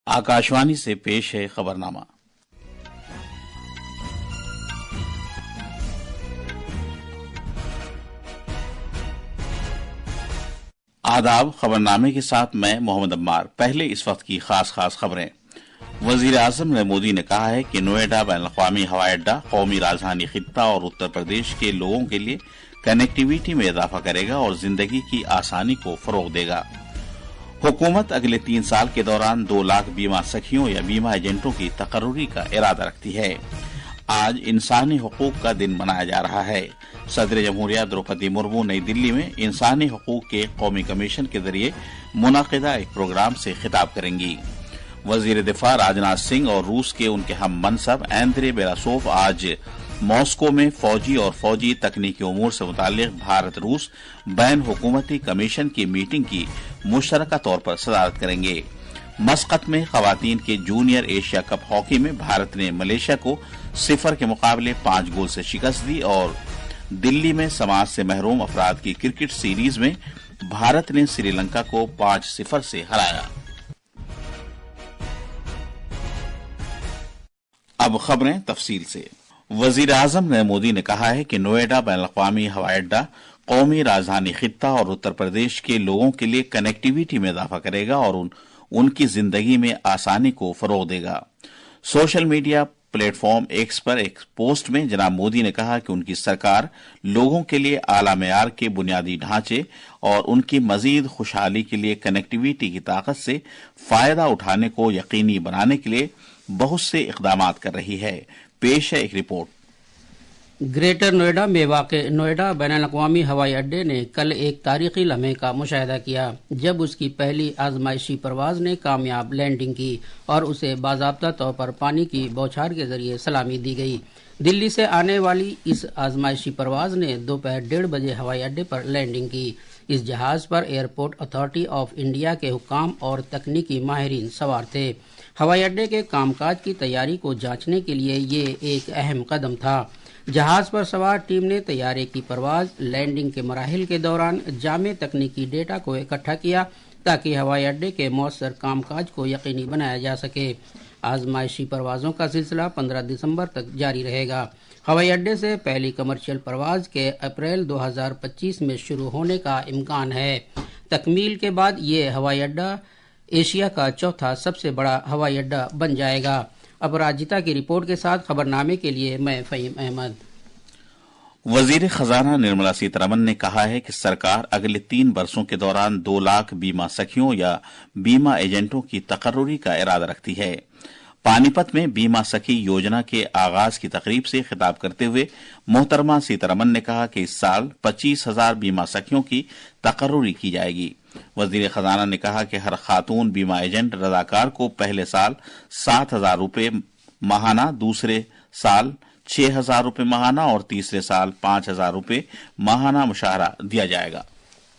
आकाशवाणी से पेश है खबरनामा। आदाब। खबरनामे के साथ मैं मोहम्मद अम्मार। पहले इस वक्त की खास खबरें। वजीर आजम नरेंद्र मोदी ने कहा है कि नोएडा बैनुल-अक़वामी हवाई अड्डा कौमी राजधानी खित्ता और उत्तर प्रदेश के लोगों के लिए कनेक्टिविटी में इजाफा करेगा और जिंदगी की आसानी को फरोग देगा। हुकूमत अगले 3 साल के दौरान 2 लाख बीमा सखियों या बीमा एजेंटों की तकर्रुरी का इरादा रखती है। आज इंसानी हुकूक का दिन मनाया जा रहा है। सदर जमहूरिया द्रौपदी मुर्मू नई दिल्ली में इंसानी हुकूक के कौमी कमीशन के जरिए मुनाकिदा एक प्रोग्राम से खिताब करेंगी। वजीर दिफा राजनाथ सिंह और रूस के उनके हम मनसब एंद्रे बेरासोव आज मॉस्को में फौजी और फौजी तकनीकी उमूर से मुताल्लिक भारत रूस बैन हुकूमती कमीशन की मीटिंग की मुश्तरका तौर पर सदारत करेंगे। मस्कत में खवातीन के जूनियर एशिया कप हॉकी में भारत ने मलेशिया को 0 के मुकाबले 5 गोल से शिकस्त दी और दिल्ली में समाज से महरूम अफराद की क्रिकेट सीरीज में भारत ने श्रीलंका को 5-0 से हराया। अब खबरें तफसील से। वजीर आजम नरेंद्र मोदी ने कहा है कि नोएडा बैनुल-अक़वामी हवाई अड्डा कौमी राजधानी खित्ता और उत्तर प्रदेश के लोगों के लिए कनेक्टिविटी में इजाफा करेगा और उनकी जिंदगी में आसानी को फरोग देगा। सोशल मीडिया प्लेटफॉर्म एक्स पर एक पोस्ट में जनाब मोदी ने कहा कि उनकी सरकार लोगों के लिए आला मेयार के बुनियादी ढांचे और उनकी मजीद खुशहाली के लिए कनेक्टिविटी की ताकत से फायदा उठाने को यकीनी बनाने के लिए बहुत से इक़दामात कर रही है। पेश है एक रिपोर्ट। ग्रेटर नोएडा में वाक़े नोएडा बैनुल-अक़वामी हवाई अड्डे ने कल एक तारीखी लम्हे का मुशाहिदा किया जब उसकी पहली आजमाइशी परवाज ने कामयाब लैंडिंग की और उसे बाज़ाब्ता तौर पर पानी की बौछार के जरिए सलामी दी गई। दिल्ली से आने वाली इस आजमाइशी परवाज ने दोपहर 1:30 बजे हवाई अड्डे पर लैंडिंग की। इस जहाज पर एयरपोर्ट अथॉरिटी ऑफ इंडिया के हुक्काम और तकनीकी माहिरीन सवार थे। हवाई अड्डे के कामकाज की तैयारी को जांचने के लिए ये एक अहम कदम था। जहाज पर सवार टीम ने तैयारे की परवाज लैंडिंग के मराहिल के दौरान जामे तकनीकी डेटा को इकट्ठा किया ताकि हवाई अड्डे के मौसर कामकाज को यकीनी बनाया जा सके। आजमाइशी परवाजों का सिलसिला 15 दिसंबर तक जारी रहेगा। हवाई अड्डे से पहली कमर्शियल परवाज के अप्रैल 2025 में शुरू होने का इम्कान है। तकमील के बाद ये हवाई अड्डा एशिया का चौथा सबसे बड़ा हवाई अड्डा बन जाएगा। अब राजिता की रिपोर्ट के साथ खबरनामे के लिए मैं फ़हीम अहमद। वजीर खजाना निर्मला सीतारमन ने कहा है कि सरकार अगले 3 वर्षों के दौरान 2 लाख बीमा सखियों या बीमा एजेंटों की तकर्रुरी का इरादा रखती है। पानीपत में बीमा सखी योजना के आगाज की तकरीब से खिताब करते हुए मोहतरमा सीतारमन ने कहा कि इस साल 25,000 बीमा सखियों की तकर्रुरी की जाएगी। वजीर खजाना ने कहा कि हर खातून बीमा एजेंट रजाकार को पहले साल 7,000 रुपये माहाना, दूसरे साल 6,000 रुपये माहाना और तीसरे साल 5,000 रुपये माहाना मुशाहरा दिया जाएगा।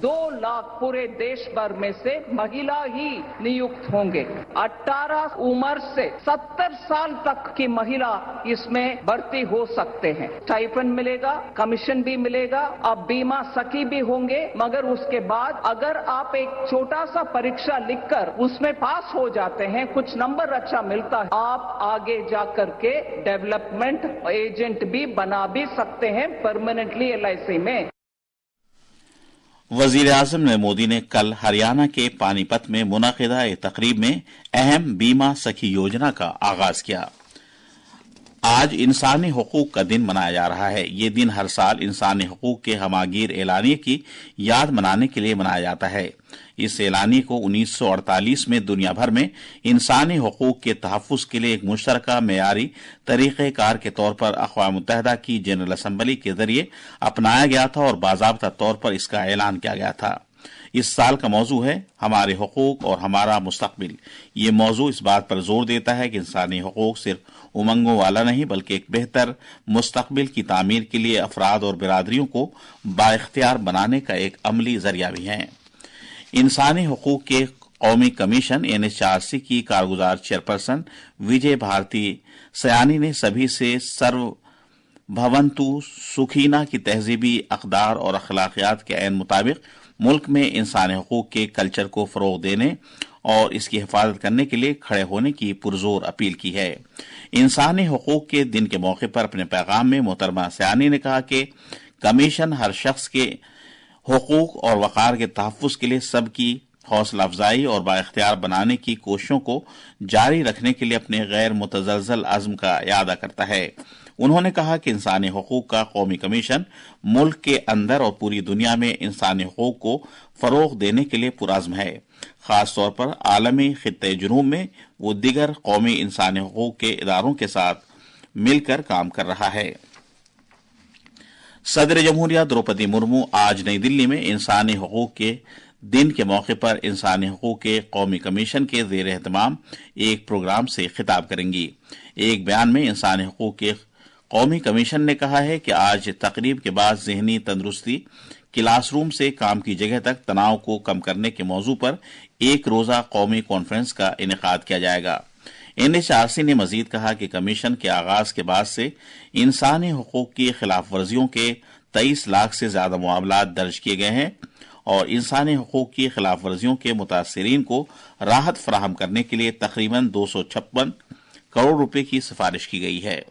2 लाख पूरे देश भर में से महिला ही नियुक्त होंगे। 18 उम्र से 70 साल तक की महिला इसमें भर्ती हो सकते हैं। स्टाइपेंड मिलेगा, कमीशन भी मिलेगा, अब बीमा सखी भी होंगे। मगर उसके बाद अगर आप एक छोटा सा परीक्षा लिखकर उसमें पास हो जाते हैं, कुछ नंबर अच्छा मिलता है, आप आगे जाकर के डेवलपमेंट एजेंट भी बना भी सकते हैं परमानेंटली LIC में। वजीर आजम नरेंद्र मोदी ने कल हरियाणा के पानीपत में मुनाकिदा एक तकरीब में अहम बीमा सखी योजना का आगाज किया। आज इंसानी हुकूक का दिन मनाया जा रहा है। ये दिन हर साल इंसानी हुकूक के हमागीर एलानिये की याद मनाने के लिए मनाया जाता है। इस एलानिये को 1948 में दुनिया भर में इंसानी हुकूक के तहफ़्फ़ुज़ के लिए एक मुश्तरका मेयारी तरीक़ेकार के तौर पर अक़वाम मुत्तहिदा की जनरल असम्बली के जरिए अपनाया गया था और बाज़ाब्ता तौर पर इसका ऐलान किया गया था। इस साल का मौजू है हमारे हुकूक और हमारा मुस्तक़बिल। ये मौजू इस बात पर जोर देता है कि इंसानी हुकूक सिर्फ उमंगों वाला नहीं बल्कि एक बेहतर मुस्तक़बिल की तामीर के लिए अफराद और बिरादरियों को बाइख्तियार बनाने का एक अमली जरिया भी है। इंसानी हुकूक के कौमी कमीशन NHRC की कारगुजार चेयरपर्सन विजय भारती सयानी ने सभी से सर्व भवंतु सुखीना की तहजीबी अक़दार और अखलाकियात के ऐन मुताबिक मुल्क में इंसानी हुकूक के कल्चर को फ़रोग़ देने और इसकी हिफाजत करने के लिए खड़े होने की पुरजोर अपील की है। इंसानी हुकूक के दिन के मौके पर अपने पैगाम में मोहतरमा सयानी ने कहा कि कमीशन हर शख्स के हुकूक और वक़ार के तहफ़्फ़ुज़ के लिए सबकी हौसला अफजाई और बाइख्तियार बनाने की कोशिशों को जारी रखने के लिए अपने गैर मुतज़लज़ल अज़्म का इयादा करता है। उन्होंने कहा कि इंसानी हुकूक का कौमी कमीशन मुल्क के अंदर और पूरी दुनिया में इंसानी हुकूक को फरोग देने के लिए पुरअज़्म है। खास तौर पर आलमी खित्ते जुनूब में वो दिगर कौमी इंसानी हुकूक के इदारों के साथ मिलकर काम कर रहा है। सदर जमहूरिया द्रौपदी मुर्मू आज नई दिल्ली में इंसानी हुकूक के दिन के मौके पर इंसानी हुकूक के कौमी कमीशन के ज़ेर एहतमाम एक प्रोग्राम से खिताब करेंगी। एक बयान में इंसानी हुकूक के कौमी कमीशन ने कहा है कि आज तकरीब के बाद ज़हनी तंदुरुस्ती, क्लासरूम से काम की जगह तक तनाव को कम करने के मौजू पर एक रोज़ा कौमी कॉन्फ्रेंस का इनेकाद किया जाएगा। NHRC ने मजीद कहा कि कमीशन के आगाज के बाद से इंसानी हुकूक की खिलाफ वर्जियों के 23 लाख से ज्यादा मामलात दर्ज किए गए हैं और इंसानी हुकूक की खिलाफ वर्जियों के मुतासिरीन को राहत फराहम करने के लिए तकरीबन 256 करोड़ रुपए की सिफारिश की गई है।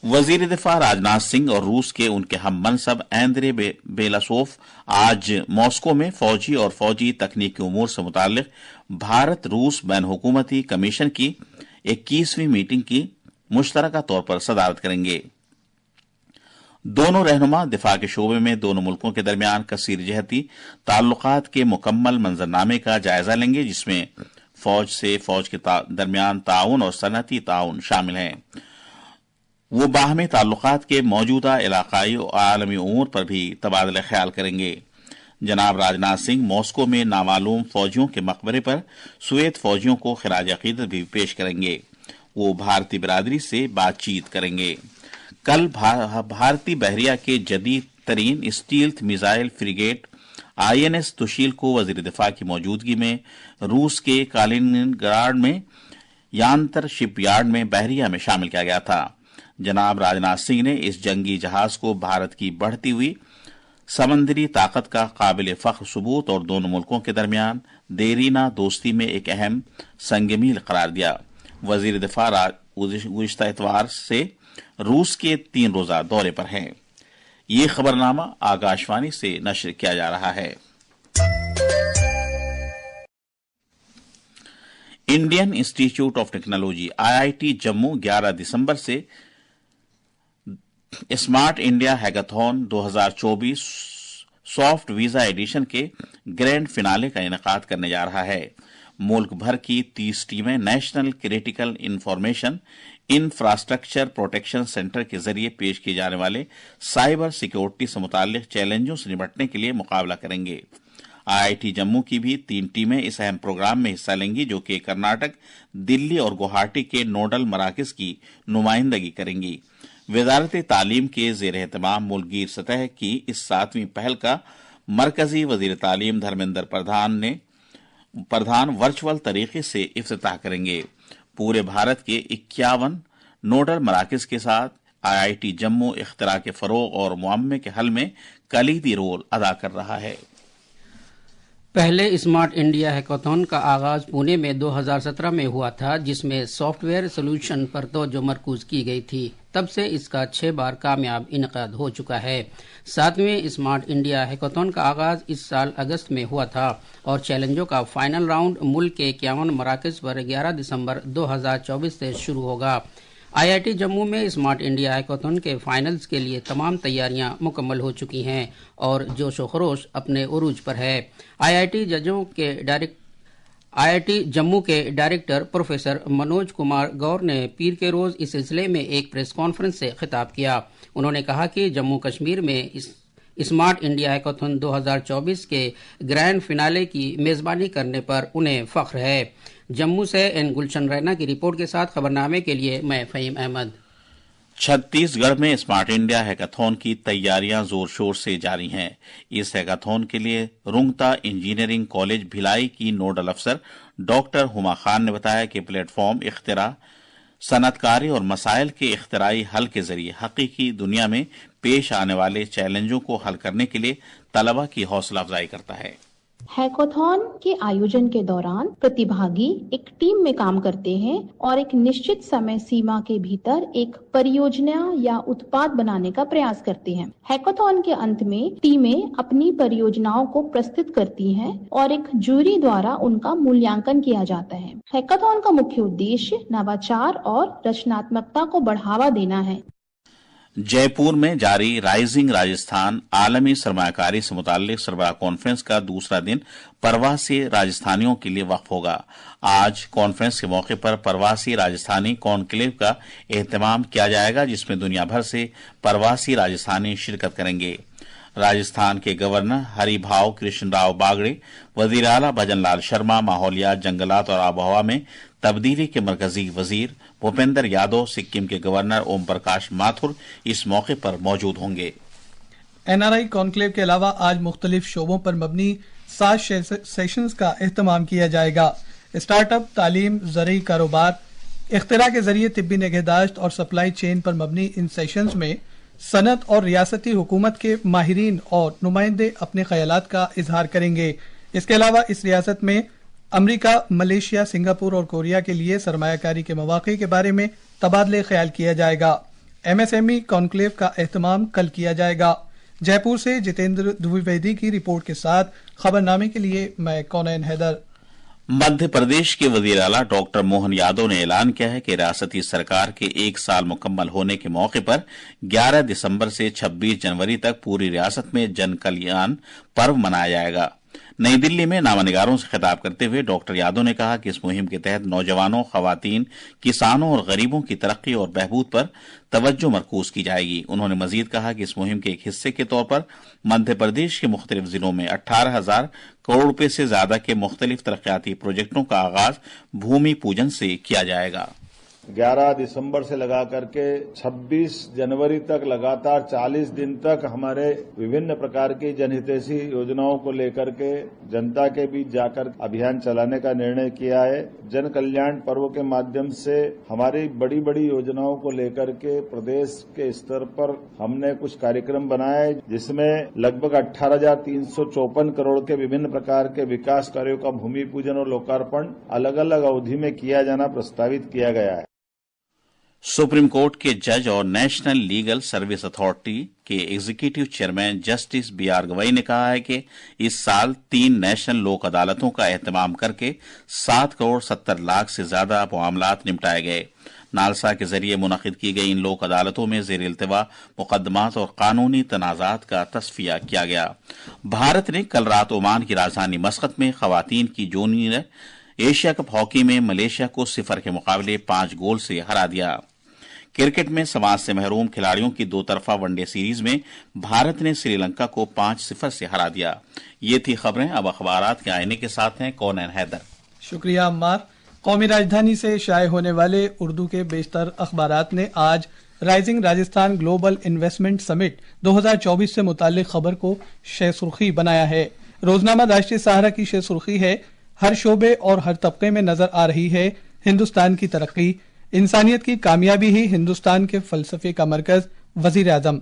वजीर दिफा राजनाथ सिंह और रूस के उनके हम मनसब एंद्रे बेलासोव आज मॉस्को में फौजी और फौजी तकनीकी उमूर से मुताल्लिक भारत रूस बैन हुकूमती कमीशन की 21वीं मीटिंग की मुश्तरका तौर पर सदारत करेंगे। दोनों रहनुमा दिफा के शोबे में दोनों मुल्कों के दरमियान कसीर जहती ताल्लुकात के मुकम्मल मंजरनामे का जायजा लेंगे, जिसमें फौज से फौज के दरमियान ताउन और सनअती ताउन शामिल हैं। वो बाहमी ताल्लुकात के मौजूदा इलाकाई और आलमी उमूर पर भी तबादला ख्याल करेंगे। जनाब राजनाथ सिंह मॉस्को में नामालूम फौजियों के मकबरे पर सुवेद फौजियों को खिराज अकीदत भी पेश करेंगे। वो भारतीय बिरादरी से बातचीत करेंगे। कल भारतीय बहरिया के जदीद तरीन stealth missile frigate INS Tushil को वजीर दिफा की मौजूदगी में रूस के कालिनिनग्राड में यांतर शिपयार्ड में बहरिया में शामिल किया गया था। जनाब राजनाथ सिंह ने इस जंगी जहाज को भारत की बढ़ती हुई समंदरी ताकत का काबिल फख्र सबूत और दोनों मुल्कों के दरमियान देरीना दोस्ती में एक अहम संग-मील करार दिया। वजीर दिफा गुज़िश्ता इतवार से रूस के 3 रोजा दौरे पर हैं। ये खबरनामा आकाशवाणी से नश्र किया जा रहा है। Indian institute of technology IIT Jammu 11 दिसंबर से smart India hackathon 2024 software edition के ग्रैंड फिनाले का इनेकाद करने जा रहा है। मुल्क भर की 30 टीमें national critical information infrastructure protection centre के जरिए पेश किए जाने वाले साइबर सिक्योरिटी से मुताल्लिक चैलेंजों से निपटने के लिए मुकाबला करेंगे। IIT जम्मू की भी 3 टीमें इस अहम प्रोग्राम में हिस्सा लेंगी, जो कि कर्नाटक, दिल्ली और गुवाहाटी के नोडल मराकज की नुमाइंदगी करेंगी। वजारत तालीम के जेर एहतमाम मुल्कगीर सतह की इस 7वीं पहल का मरकजी वजीर तालीम धर्मेंद्र प्रधान वर्चुअल तरीके से इफ्तिताह करेंगे। पूरे भारत के 51 नोडल मराकज के साथ IIT जम्मू इख्तिरा के फरोग और मुअम्मे के हल में कलीदी रोल अदा कर रहा है। पहले स्मार्ट इंडिया हैकाथॉन का आगाज पुणे में 2017 में हुआ था, जिसमें सॉफ्टवेयर सोल्यूशन पर तवज्जो मरकूज की गई थी। तब से इसका 6 बार कामयाब इनकाद हो चुका है। 7वें स्मार्ट इंडिया हैकाथॉन का आगाज इस साल अगस्त में हुआ था और चैलेंजों का फाइनल राउंड मुल्क के 51 मराकज पर 11 दिसंबर 2024 से शुरू होगा। IIT जम्मू में स्मार्ट इंडिया हैकाथॉन के फाइनल्स के लिए तमाम तैयारियां मुकम्मल हो चुकी हैं और जोश व खरोश अपने उरूज पर है। IIT जम्मू के डायरेक्टर प्रोफेसर मनोज कुमार गौर ने पीर के रोज इस सिलसिले में एक प्रेस कॉन्फ्रेंस से खिताब किया। उन्होंने कहा कि जम्मू कश्मीर में स्मार्ट इंडिया हैकाथॉन 2024 के ग्रैंड फिनाले की मेजबानी करने पर उन्हें फख्र है। जम्मू से एन गुलशन रैना की रिपोर्ट के साथ खबरनामे के लिए मैं फहीम अहमद। छत्तीसगढ़ में स्मार्ट इंडिया हैकाथॉन की तैयारियां जोर शोर से जारी हैं। इस हैकाथॉन के लिए रुंगता इंजीनियरिंग कॉलेज भिलाई की नोडल अफसर डॉक्टर हुमा खान ने बताया कि प्लेटफॉर्म इख्तिरा, सनअतकारी और मसाइल के इख्तिराई हल के जरिए हकीकी दुनिया में पेश आने वाले चैलेंजों को हल करने के लिए तलबा की हौसला अफजाई करता है। हैकाथॉन के आयोजन के दौरान प्रतिभागी एक टीम में काम करते हैं और एक निश्चित समय सीमा के भीतर एक परियोजना या उत्पाद बनाने का प्रयास करते हैं। हैकाथॉन के अंत में टीमें अपनी परियोजनाओं को प्रस्तुत करती हैं और एक जूरी द्वारा उनका मूल्यांकन किया जाता है। हैकाथॉन का मुख्य उद्देश्य नवाचार और रचनात्मकता को बढ़ावा देना है। जयपुर में जारी राइजिंग राजस्थान आलमी सरमायाकारी से मुताल्लिक सरबराह कॉन्फ्रेंस का दूसरा दिन प्रवासी राजस्थानियों के लिए वक्फ होगा। आज कॉन्फ्रेंस के मौके पर प्रवासी राजस्थानी कॉन्क्लेव का एहतमाम किया जाएगा, जिसमें दुनिया भर से प्रवासी राजस्थानी शिरकत करेंगे। राजस्थान के गवर्नर हरिभाव कृष्ण राव बागड़े, वजीर आला भजन लाल शर्मा, माहौलियात, जंगलात और आबोहवा में तब्दीली के मरकजी वजीर भूपेंद्र यादव, सिक्किम के गवर्नर ओम प्रकाश माथुर इस मौके पर मौजूद होंगे। एनआरआई कॉन्क्लेव के अलावा आज मुख्तलिफ शोबों पर मबनी 7 सेशंस का एहतमाम किया जाएगा। स्टार्टअप, तालीम, ज़रूरी कारोबार, इख्तिरा के जरिए तिब्बी निगहदाश्त और सप्लाई चेन पर मबनी इन सेशंस में सनत और रियासती हुकूमत के माहिरीन और नुमाइंदे अपने ख्यालात का इजहार करेंगे। इसके अलावा इस रियासत में अमरीका, मलेशिया, सिंगापुर और कोरिया के लिए सरमायाकारी के मौक़े के बारे में तबादले ख्याल किया जाएगा। एमएसएमई कॉन्क्लेव का एहतमाम कल किया जाएगा। जयपुर से जितेंद्र द्विवेदी की रिपोर्ट के साथ खबरनामे के लिए मैं कौनैन हैदर। मध्य प्रदेश के वजीर आला डॉक्टर मोहन यादव ने ऐलान किया है कि रियासती सरकार के 1 साल मुकम्मल होने के मौके पर 11 दिसंबर से 26 जनवरी तक पूरी रियासत में जन कल्याण पर्व मनाया जाएगा। नई दिल्ली में नामानिगारों से खिताब करते हुए डॉक्टर यादव ने कहा कि इस मुहिम के तहत नौजवानों, खवातीन, किसानों और गरीबों की तरक्की और बहबूद पर तवज्जो मरकूज की जाएगी। उन्होंने मजीद कहा कि इस मुहिम के एक हिस्से के तौर पर मध्य प्रदेश के मुख्तलिफ जिलों में 18,000 करोड़ रुपए से ज्यादा के मुख्तलिफ तरक्याती प्रोजेक्टों का आगाज भूमि पूजन से किया जाएगा। 11 दिसंबर से लगा करके 26 जनवरी तक लगातार 40 दिन तक हमारे विभिन्न प्रकार की जनहितैषी योजनाओं को लेकर के जनता के बीच जाकर अभियान चलाने का निर्णय किया है। जन कल्याण पर्व के माध्यम से हमारी बड़ी बड़ी योजनाओं को लेकर के प्रदेश के स्तर पर हमने कुछ कार्यक्रम बनाए, जिसमें लगभग 18,354 करोड़ के विभिन्न प्रकार के विकास कार्यों का भूमि पूजन और लोकार्पण अलग अलग अवधि में किया जाना प्रस्तावित किया गया है। सुप्रीम कोर्ट के जज और नेशनल लीगल सर्विस अथॉरिटी के executive chairman justice B R Gavai ने कहा है कि इस साल 3 नेशनल लोक अदालतों का एहतमाम करके 7 करोड़ 70 लाख से ज्यादा मामलात निपटाए गए। नालसा के जरिए मुनक़िद की गई इन लोक अदालतों में ज़ेर इल्तिवा मुकदमात और कानूनी तनाज़ात का तस्फिया किया गया। भारत ने कल रात ओमान की राजधानी मस्कत में खवातीन की जूनियर एशिया कप हॉकी में मलेशिया को 0 के मुकाबले 5 गोल से हरा दिया। क्रिकेट में समाज से महरूम खिलाड़ियों की 2 तरफा वनडे सीरीज में भारत ने श्रीलंका को 5-0 से हरा दिया। ये थी खबरें। अब अखबारात के आईने के साथ हैं कौनैन हैदर। शुक्रिया अम्मार। कौमी राजधानी से शाये होने वाले उर्दू के बेशतर अखबारात ने आज rising Rajasthan global investment summit 2024 से मुताल्लिक खबर को शे सुर्खी बनाया है। रोजनामा राष्ट्रीय सहारा की शे सुर्खी है, हर शोबे और हर तबके में नजर आ रही है हिंदुस्तान की तरक्की, इंसानियत की कामयाबी ही हिंदुस्तान के फलसफे का मरकज, वजीर आजम।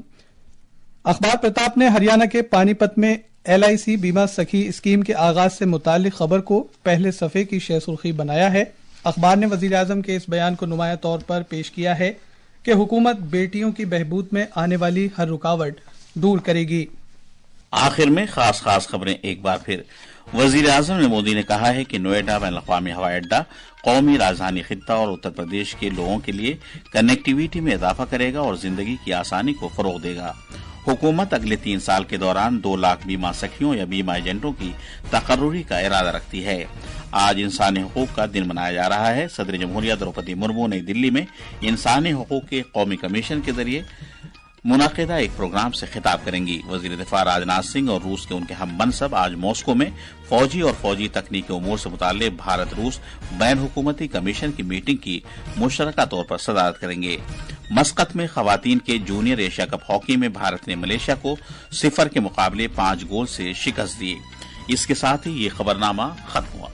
अखबार प्रताप ने हरियाणा के पानीपत में LIC बीमा सखी स्कीम के आगाज से मुताल्लिक खबर को पहले सफे की शे सुर्खी बनाया है। अखबार ने वजीर आजम के इस बयान को नुमाया तौर पर पेश किया है कि हुकूमत बेटियों की बहबूद में आने वाली हर रुकावट दूर करेगी। आखिर में खास खबरें एक बार फिर। वजीर आजम ने मोदी ने कहा है कि नोएडा बैनुल-अक़वामी हवाई अड्डा कौमी राजधानी खित्ता और उत्तर प्रदेश के लोगों के लिए कनेक्टिविटी में इजाफा करेगा और जिंदगी की आसानी को फरोग देगा। हुकूमत अगले 3 साल के दौरान 2 लाख बीमा सखियों या बीमा एजेंटों की तकर्रुरी का इरादा रखती है। आज इंसानी हुकूक का दिन मनाया जा रहा है। सदर जमहूरिया द्रौपदी मुर्मू नई दिल्ली में इंसानी हुकूक के कौमी कमीशन के जरिए मुनाकिदा एक प्रोग्राम से खिताब करेंगी। वजीर दिफा राजनाथ सिंह और रूस के उनके हम मनसब आज मॉस्को में फौजी और फौजी तकनीकी उमूर से मुताल्लिक भारत रूस बैन हुकूमती कमीशन की मीटिंग की मुशतरका तौर पर सदारत करेंगे। मस्कत में खवातीन के जूनियर एशिया कप हॉकी में भारत ने मलेशिया को 0 के मुकाबले 5 गोल से शिकस्त दी। इसके साथ ही ये खबरनामा खत्म हुआ।